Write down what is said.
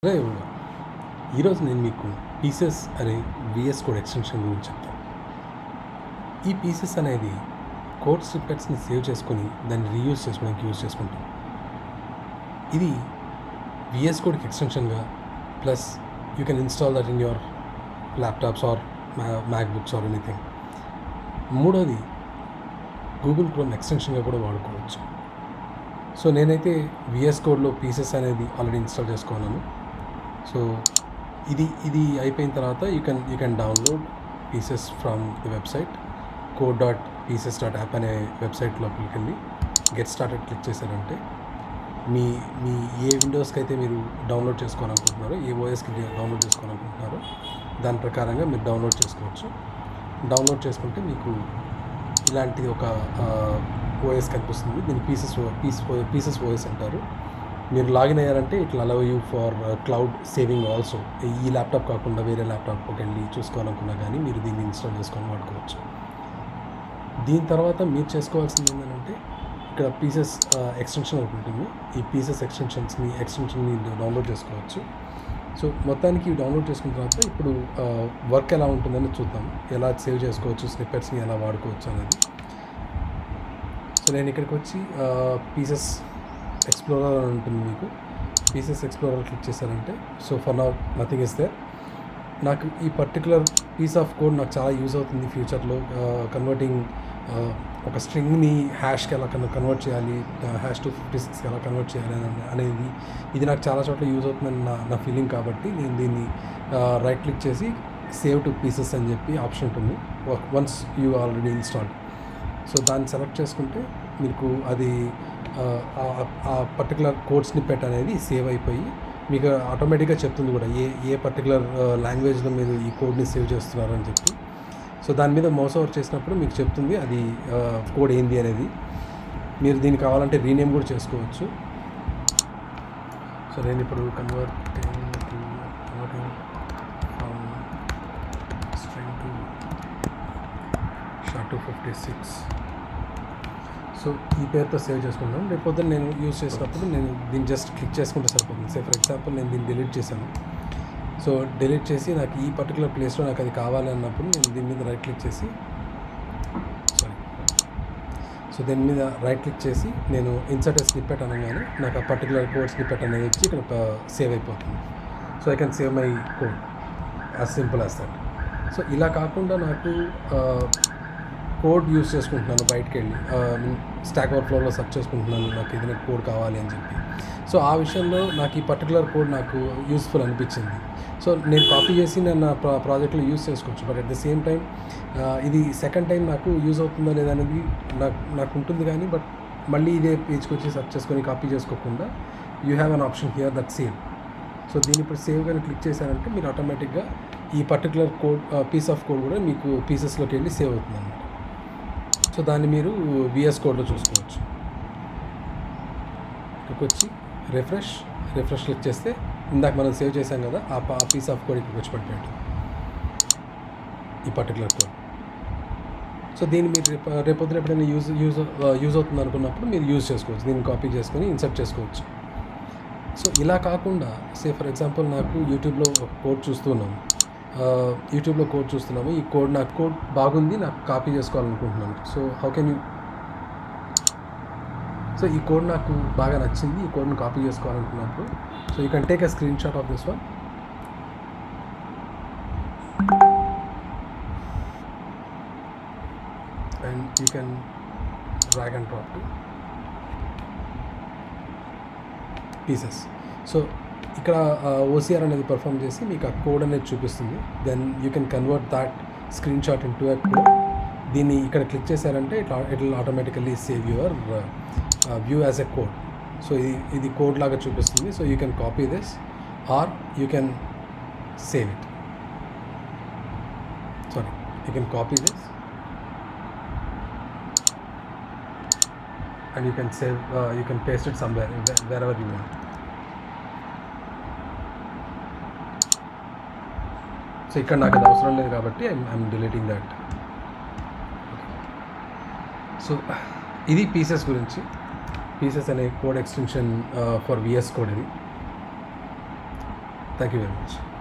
అదే ఈరోజు నేను మీకు పీసెస్ అనే విఎస్ కోడ్ ఎక్స్టెన్షన్ గురించి చెప్తాను. ఈ పీసెస్ అనేది కోడ్ స్నిప్పెట్స్ని సేవ్ చేసుకొని దాన్ని రీయూజ్ చేసుకోవడానికి యూజ్ చేసుకుంటాం. ఇది విఎస్ కోడ్కి ఎక్స్టెన్షన్గా plus you can install that in your laptops or MacBooks or anything. మూడోది గూగుల్ క్రోమ్ ఎక్స్టెన్షన్గా కూడా వాడుకోవచ్చు. సో నేనైతే విఎస్ కోడ్లో పీసెస్ అనేది ఆల్రెడీ ఇన్స్టాల్ చేసుకున్నాను. సో ఇది అయిపోయిన తర్వాత you can download pieces from the website code.pieces.app అనే వెబ్సైట్ లోపలికి వెళ్ళి గెట్ స్టార్టెడ్ క్లిక్ చేశారంటే మీ మీ ఏ విండోస్కి అయితే మీరు డౌన్లోడ్ చేసుకోవాలనుకుంటున్నారో, ఏ ఓఎస్కి డౌన్లోడ్ చేసుకోవాలనుకుంటున్నారో దాని ప్రకారంగా మీరు డౌన్లోడ్ చేసుకోవచ్చు. డౌన్లోడ్ చేసుకుంటే మీకు ఇలాంటిది ఒక ఓఎస్ కనిపిస్తుంది. దీన్ని పీసెస్ ఓఎస్ అంటారు. మీరు లాగిన్ అయ్యారంటే ఇట్లా allow you for cloud saving also. ఈ ల్యాప్టాప్ కాకుండా వేరే ల్యాప్టాప్కి వెళ్ళి చూసుకోవాలనుకున్నా కానీ మీరు దీన్ని ఇన్స్టాల్ చేసుకొని వాడుకోవచ్చు. దీని తర్వాత మీరు చేసుకోవాల్సింది ఏంటంటే ఇక్కడ పీసెస్ ఎక్స్టెన్షన్ ఒకటి ఉంటుంది. ఈ పీసెస్ ఎక్స్టెన్షన్ని డౌన్లోడ్ చేసుకోవచ్చు. సో మొత్తానికి డౌన్లోడ్ చేసుకున్న తర్వాత ఇప్పుడు వర్క్ ఎలా ఉంటుందని చూద్దాం. ఎలా సేవ్ చేసుకోవచ్చు, స్నిప్పెట్స్ని ఎలా వాడుకోవచ్చు అనేది. సో నేను ఇక్కడికి వచ్చి పీసెస్ ఎక్స్ప్లోరర్ అని ఉంటుంది. మీకు పీసెస్ ఎక్స్ప్లోరర్ క్లిక్ చేశారంటే so for now nothing is there. నాకు ఈ పర్టికులర్ పీస్ ఆఫ్ కోడ్ నాకు చాలా యూజ్ అవుతుంది ఫ్యూచర్లో. కన్వర్టింగ్ ఒక స్ట్రింగ్ని హ్యాష్కి ఎలా కన్వర్ట్ చేయాలి, #256కి ఎలా కన్వర్ట్ చేయాలి అనేది ఇది నాకు చాలా చోట్ల యూజ్ అవుతుందని నా ఫీలింగ్. కాబట్టి నేను దీన్ని రైట్ క్లిక్ చేసి సేవ్ టు పీసెస్ అని చెప్పి ఆప్షన్ ఉంటుంది. Once you already installed. So దాన్ని సెలెక్ట్ చేసుకుంటే మీకు అది ఆ పర్టికులర్ కోడ్ స్నిప్పెట్ అనేది సేవ్ అయిపోయి మీకు ఆటోమేటిక్గా చెప్తుంది కూడా ఏ పర్టికులర్ లాంగ్వేజ్లో మీరు ఈ కోడ్ని సేవ్ చేస్తున్నారు అని చెప్పి. సో దాని మీద మౌస్ ఓవర్ చేసినప్పుడు మీకు చెప్తుంది అది కోడ్ ఏంది అనేది. మీరు దీన్ని కావాలంటే రీనేమ్ కూడా చేసుకోవచ్చు. సో నేను ఇప్పుడు converting from string to #256. So ఈ పేరుతో సేవ్ చేసుకుంటాను. రేపు పొద్దున్న నేను యూజ్ చేసినప్పుడు నేను దీన్ని జస్ట్ క్లిక్ చేసుకుంటే సరిపోతుంది. ఫర్ ఎగ్జాంపుల్ నేను దీన్ని డిలీట్ చేశాను. సో డిలీట్ చేసి నాకు ఈ పర్టికులర్ ప్లేస్లో నాకు అది కావాలి అన్నప్పుడు నేను దీని మీద రైట్ క్లిక్ చేసి దీని మీద రైట్ క్లిక్ చేసి నేను ఇన్సర్ట్ స్నిప్పెట్ అనగానే నాకు ఆ పర్టికులర్ కోడ్ స్నిప్పెట్ అనేది వచ్చి ఇక్కడ సేవ్ అయిపోతుంది. So I can save my code as simple as that. So ఇలా కాకుండా నాకు కోడ్ యూజ్ చేసుకుంటున్నాను, బయటకు వెళ్ళి స్టాక్ ఓవర్ఫ్లోలో సెర్చ్ చేసుకుంటున్నాను నాకు ఏదైనా కోడ్ కావాలి అని చెప్పి. సో ఆ విషయంలో నాకు ఈ పర్టికులర్ కోడ్ నాకు యూస్ఫుల్ అనిపించింది. సో నేను కాపీ చేసి నేను నా ప్రాజెక్ట్లో యూజ్ చేసుకోవచ్చు. But at the same time ఇది సెకండ్ టైం నాకు యూజ్ అవుతుందో లేదా అనేది నాకు ఉంటుంది. కానీ బట్ మళ్ళీ ఇదే పేజ్కి వచ్చి సెర్చ్ చేసుకొని కాపీ చేసుకోకుండా you have an option here that save. So దీన్ని ఇప్పుడు సేవ్ కానీ క్లిక్ చేశారంటే మీరు ఆటోమేటిక్గా ఈ particular code piece of code కూడా మీకు పీసెస్లోకి వెళ్ళి సేవ్ అవుతుంది అన్నమాట. సో దాన్ని మీరు విఎస్ కోడ్లో చూసుకోవచ్చు. ఇక్కడికి వచ్చి రిఫ్రెష్ క్లిక్ చేస్తే ఇందాక మనం సేవ్ చేసాం కదా ఆ పీస్ ఆఫ్ కోడ్ ఇక్కడికి వచ్చి పడిపోయాడు ఈ పర్టికులర్ కోడ్. సో దీన్ని మీరు రేపొద్దున ఎప్పుడైనా యూజ్ అవుతుంది అనుకున్నప్పుడు మీరు యూజ్ చేసుకోవచ్చు. దీన్ని కాపీ చేసుకొని ఇన్సర్ట్ చేసుకోవచ్చు. సో ఇలా కాకుండా ఫర్ ఎగ్జాంపుల్ నాకు యూట్యూబ్లో కోడ్ చూస్తున్నాము. ఈ కోడ్ బాగుంది, నాకు కాపీ చేసుకోవాలనుకుంటున్నాను. So how can you so ఈ కోడ్ నాకు బాగా నచ్చింది, ఈ కోడ్ని కాపీ చేసుకోవాలనుకున్నప్పుడు so you can take a screenshot of this one and you can drag and drop to Pieces. So ఇక్కడ ఓసిఆర్ అనేది పర్ఫామ్ చేసి మీకు ఆ కోడ్ అనేది చూపిస్తుంది. Then you can convert that screenshot into a code. దీన్ని ఇక్కడ click చేశారంటే it will automatically save your view as a code. So ఇది కోడ్ లాగా చూపిస్తుంది. So you can copy this or you can save it. You can copy this and you can save you can paste it somewhere wherever you want. So ఇక్కడ నాకు అది అవసరం లేదు కాబట్టి I'm deleting that. So ఇది Pieces గురించి. Pieces అనే code extension for VS Code ఇది. Thank you very much.